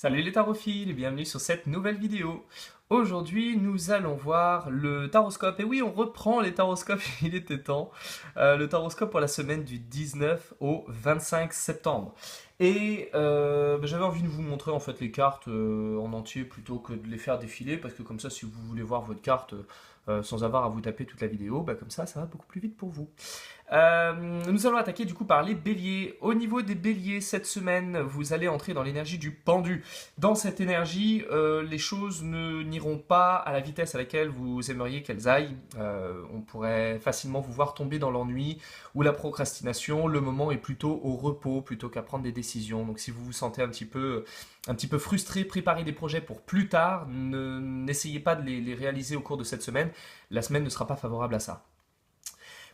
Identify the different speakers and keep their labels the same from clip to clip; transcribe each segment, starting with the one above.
Speaker 1: Salut les tarophiles et bienvenue sur cette nouvelle vidéo. Aujourd'hui, nous allons voir le taroscope. Et oui, on reprend les taroscopes, il était temps. Le taroscope pour la semaine du 19 au 25 septembre. Et j'avais envie de vous montrer en fait les cartes en entier plutôt que de les faire défiler parce que comme ça, si vous voulez voir votre carte sans avoir à vous taper toute la vidéo, comme ça va beaucoup plus vite pour vous. Nous allons attaquer du coup par les béliers. Au niveau des béliers, cette semaine, vous allez entrer dans l'énergie du pendu. Dans cette énergie, les choses n'iront pas à la vitesse à laquelle vous aimeriez qu'elles aillent. On pourrait facilement vous voir tomber dans l'ennui ou la procrastination. Le moment est plutôt au repos plutôt qu'à prendre des décisions. Donc si vous vous sentez un petit peu frustré, préparez des projets pour plus tard. N'essayez pas de les réaliser au cours de cette semaine. La semaine ne sera pas favorable à ça.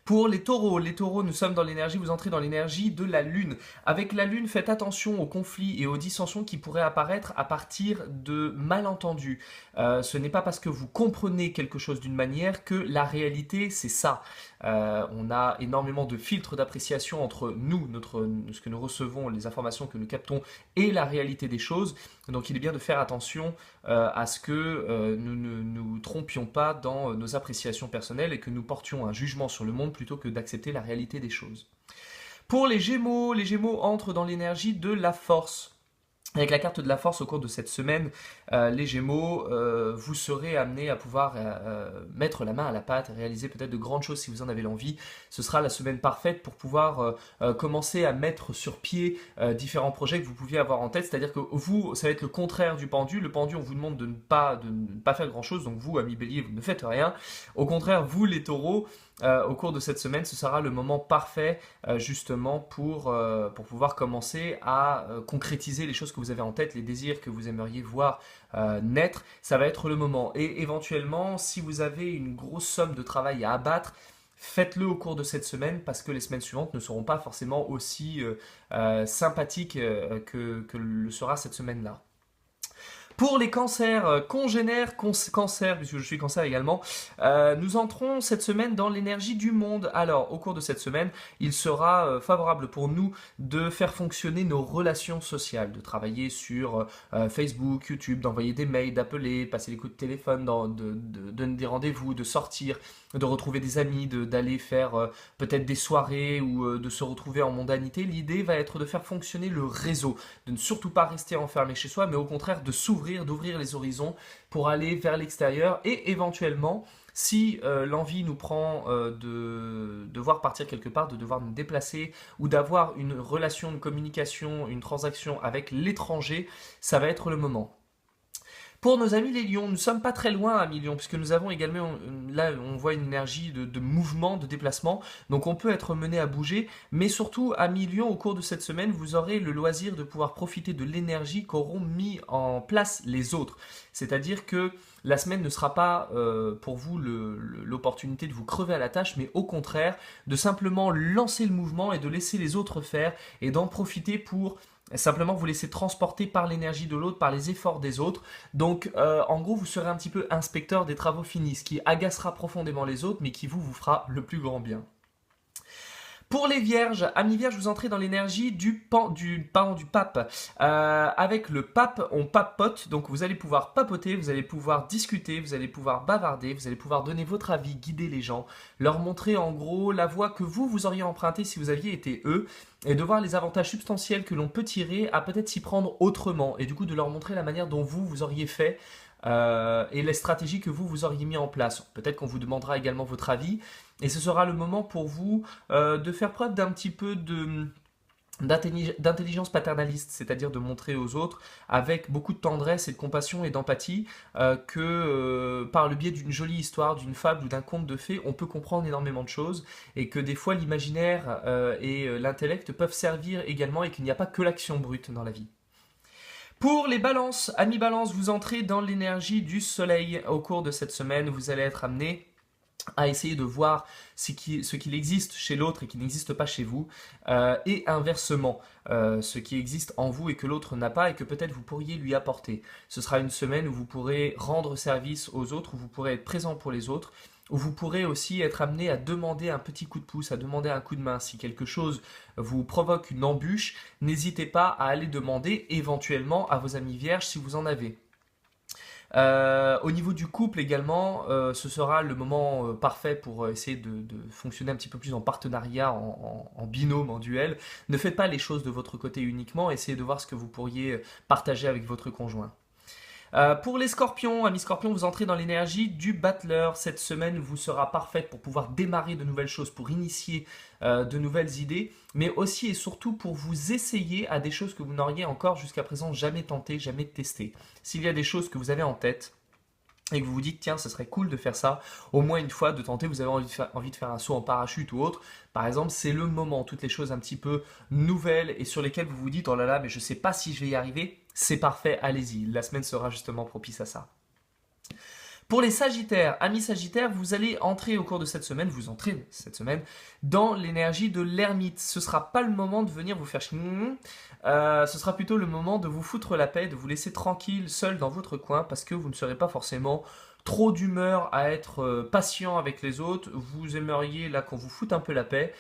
Speaker 1: Pour les taureaux, nous sommes dans l'énergie, vous entrez dans l'énergie de la lune. Avec la lune, faites attention aux conflits et aux dissensions qui pourraient apparaître à partir de malentendus. Ce n'est pas parce que vous comprenez quelque chose d'une manière que la réalité c'est ça. On a énormément de filtres d'appréciation entre nous, ce que nous recevons, les informations que nous captons et la réalité des choses. Donc il est bien de faire attention à ce que nous ne nous trompions pas dans nos appréciations personnelles et que nous portions un jugement sur le monde plutôt que d'accepter la réalité des choses. Pour les Gémeaux entrent dans l'énergie de la force. Avec la carte de la force au cours de cette semaine, les Gémeaux, vous serez amenés à pouvoir mettre la main à la pâte et réaliser peut-être de grandes choses si vous en avez l'envie. Ce sera la semaine parfaite pour pouvoir commencer à mettre sur pied différents projets que vous pouviez avoir en tête. C'est-à-dire que vous, ça va être le contraire du pendu. Le pendu, on vous demande de ne pas faire grand-chose. Donc vous, amis bélier, vous ne faites rien. Au contraire, vous, les taureaux, au cours de cette semaine, ce sera le moment parfait justement pour pouvoir commencer à concrétiser les choses que vous avez en tête, les désirs que vous aimeriez voir naître. Ça va être le moment. Et éventuellement, si vous avez une grosse somme de travail à abattre, faites-le au cours de cette semaine parce que les semaines suivantes ne seront pas forcément aussi sympathiques que le sera cette semaine-là. Pour les cancers, congénères, cancer, puisque je suis cancer également, nous entrons cette semaine dans l'énergie du monde. Alors, au cours de cette semaine, il sera favorable pour nous de faire fonctionner nos relations sociales, de travailler sur Facebook, YouTube, d'envoyer des mails, d'appeler, passer des coups de téléphone, de donner des rendez-vous, de sortir, de retrouver des amis, d'aller faire peut-être des soirées ou de se retrouver en mondanité. L'idée va être de faire fonctionner le réseau, de ne surtout pas rester enfermé chez soi, mais au contraire de s'ouvrir, d'ouvrir les horizons pour aller vers l'extérieur et éventuellement, si l'envie nous prend de devoir partir quelque part, de devoir nous déplacer ou d'avoir une relation, une communication, une transaction avec l'étranger, ça va être le moment. Pour nos amis les lions, nous ne sommes pas très loin, amis lions, puisque nous avons également, là on voit une énergie de mouvement, de déplacement, donc on peut être mené à bouger, mais surtout, amis lions, au cours de cette semaine, vous aurez le loisir de pouvoir profiter de l'énergie qu'auront mis en place les autres. C'est-à-dire que la semaine ne sera pas pour vous l'opportunité de vous crever à la tâche, mais au contraire, de simplement lancer le mouvement et de laisser les autres faire, et d'en profiter pour simplement vous laisser transporter par l'énergie de l'autre, par les efforts des autres. Donc en gros vous serez un petit peu inspecteur des travaux finis, ce qui agacera profondément les autres mais qui vous fera le plus grand bien. Pour les vierges, amis vierges, vous entrez dans l'énergie du pape. Avec le pape, on papote, donc vous allez pouvoir papoter, vous allez pouvoir discuter, vous allez pouvoir bavarder, vous allez pouvoir donner votre avis, guider les gens, leur montrer en gros la voie que vous auriez empruntée si vous aviez été eux, et de voir les avantages substantiels que l'on peut tirer à peut-être s'y prendre autrement, et du coup de leur montrer la manière dont vous auriez fait et les stratégies que vous auriez mis en place. Peut-être qu'on vous demandera également votre avis, et ce sera le moment pour vous de faire preuve d'un petit peu d'intelligence paternaliste, c'est-à-dire de montrer aux autres avec beaucoup de tendresse et de compassion et d'empathie que par le biais d'une jolie histoire, d'une fable ou d'un conte de fées, on peut comprendre énormément de choses et que des fois l'imaginaire et l'intellect peuvent servir également et qu'il n'y a pas que l'action brute dans la vie. Pour les balances, amis balance, vous entrez dans l'énergie du soleil. Au cours de cette semaine, vous allez être amenés à essayer de voir ce qu'il existe chez l'autre et qui n'existe pas chez vous, et inversement, ce qui existe en vous et que l'autre n'a pas et que peut-être vous pourriez lui apporter. Ce sera une semaine où vous pourrez rendre service aux autres, où vous pourrez être présent pour les autres, où vous pourrez aussi être amené à demander un petit coup de pouce, à demander un coup de main. Si quelque chose vous provoque une embûche, n'hésitez pas à aller demander éventuellement à vos amis vierges si vous en avez. Au niveau du couple également, ce sera le moment parfait pour essayer de fonctionner un petit peu plus en partenariat, en binôme, en duel. Ne faites pas les choses de votre côté uniquement, essayez de voir ce que vous pourriez partager avec votre conjoint. Pour les scorpions, amis scorpions, vous entrez dans l'énergie du battleur. Cette semaine vous sera parfaite pour pouvoir démarrer de nouvelles choses, pour initier de nouvelles idées, mais aussi et surtout pour vous essayer à des choses que vous n'auriez encore jusqu'à présent jamais tenté, jamais testé. S'il y a des choses que vous avez en tête, et que vous vous dites, tiens, ce serait cool de faire ça, au moins une fois, de tenter, vous avez envie de faire un saut en parachute ou autre, par exemple, c'est le moment, toutes les choses un petit peu nouvelles et sur lesquelles vous vous dites, oh là là, mais je ne sais pas si je vais y arriver, c'est parfait, allez-y, la semaine sera justement propice à ça. Pour les Sagittaires, amis Sagittaires, vous allez entrer au cours de cette semaine, vous entrez cette semaine, dans l'énergie de l'ermite. Ce ne sera pas le moment de venir vous faire chier, ce sera plutôt le moment de vous foutre la paix, de vous laisser tranquille, seul dans votre coin, parce que vous ne serez pas forcément trop d'humeur à être patient avec les autres. Vous aimeriez là qu'on vous foute un peu la paix.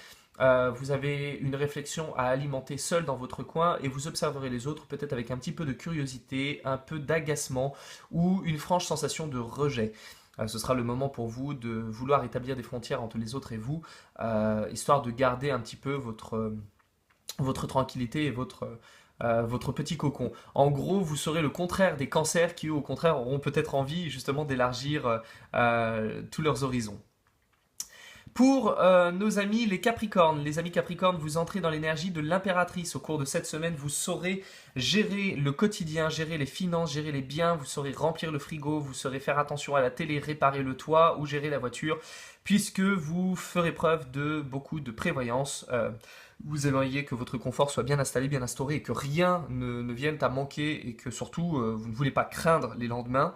Speaker 1: Vous avez une réflexion à alimenter seul dans votre coin et vous observerez les autres peut-être avec un petit peu de curiosité, un peu d'agacement ou une franche sensation de rejet. Ce sera le moment pour vous de vouloir établir des frontières entre les autres et vous, histoire de garder un petit peu votre tranquillité et votre petit cocon. En gros, vous serez le contraire des cancers qui, au contraire, auront peut-être envie justement d'élargir tous leurs horizons. Pour nos amis les Capricornes, les amis Capricornes, vous entrez dans l'énergie de l'impératrice. Au cours de cette semaine, vous saurez gérer le quotidien, gérer les finances, gérer les biens, vous saurez remplir le frigo, vous saurez faire attention à la télé, réparer le toit ou gérer la voiture, puisque vous ferez preuve de beaucoup de prévoyance. Vous aimeriez que votre confort soit bien installé, bien instauré et que rien ne vienne à manquer et que surtout vous ne voulez pas craindre les lendemains.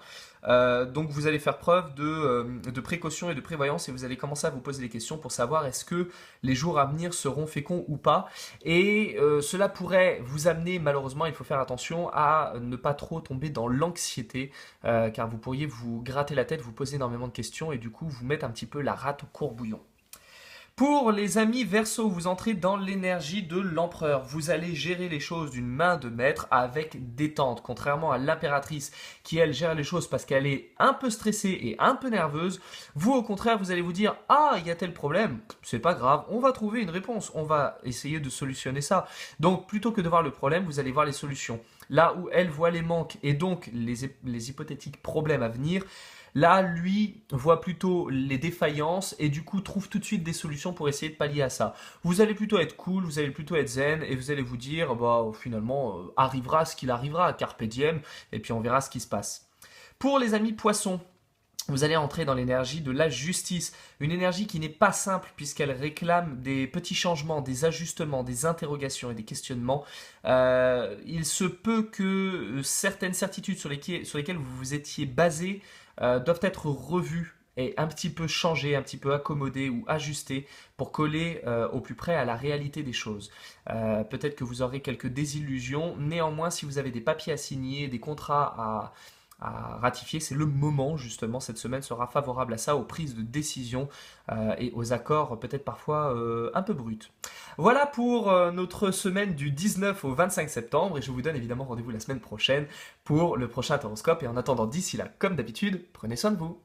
Speaker 1: Donc vous allez faire preuve de précaution et de prévoyance et vous allez commencer à vous poser des questions pour savoir est-ce que les jours à venir seront féconds ou pas. Et cela pourrait vous amener, malheureusement, il faut faire attention à ne pas trop tomber dans l'anxiété car vous pourriez vous gratter la tête, vous poser énormément de questions et du coup vous mettre un petit peu la rate au courbouillon. Pour les amis Verseau, vous entrez dans l'énergie de l'empereur. Vous allez gérer les choses d'une main de maître avec détente. Contrairement à l'impératrice qui, elle, gère les choses parce qu'elle est un peu stressée et un peu nerveuse, vous, au contraire, vous allez vous dire « Ah, il y a tel problème, c'est pas grave, on va trouver une réponse, on va essayer de solutionner ça. » Donc, plutôt que de voir le problème, vous allez voir les solutions. Là où elle voit les manques et donc les hypothétiques problèmes à venir, là, lui voit plutôt les défaillances et du coup trouve tout de suite des solutions pour essayer de pallier à ça. Vous allez plutôt être cool, vous allez plutôt être zen et vous allez vous dire, bah finalement, arrivera ce qu'il arrivera, carpe diem, et puis on verra ce qui se passe. Pour les amis poissons, vous allez entrer dans l'énergie de la justice, une énergie qui n'est pas simple puisqu'elle réclame des petits changements, des ajustements, des interrogations et des questionnements. Il se peut que certaines certitudes sur lesquelles vous vous étiez basé doivent être revues et un petit peu changées, un petit peu accommodées ou ajustées pour coller au plus près à la réalité des choses. Peut-être que vous aurez quelques désillusions, néanmoins si vous avez des papiers à signer, des contrats à ratifier, c'est le moment justement, cette semaine sera favorable à ça, aux prises de décision et aux accords peut-être parfois un peu bruts. Voilà pour notre semaine du 19 au 25 septembre et je vous donne évidemment rendez-vous la semaine prochaine pour le prochain Horoscope et en attendant d'ici là, comme d'habitude, prenez soin de vous.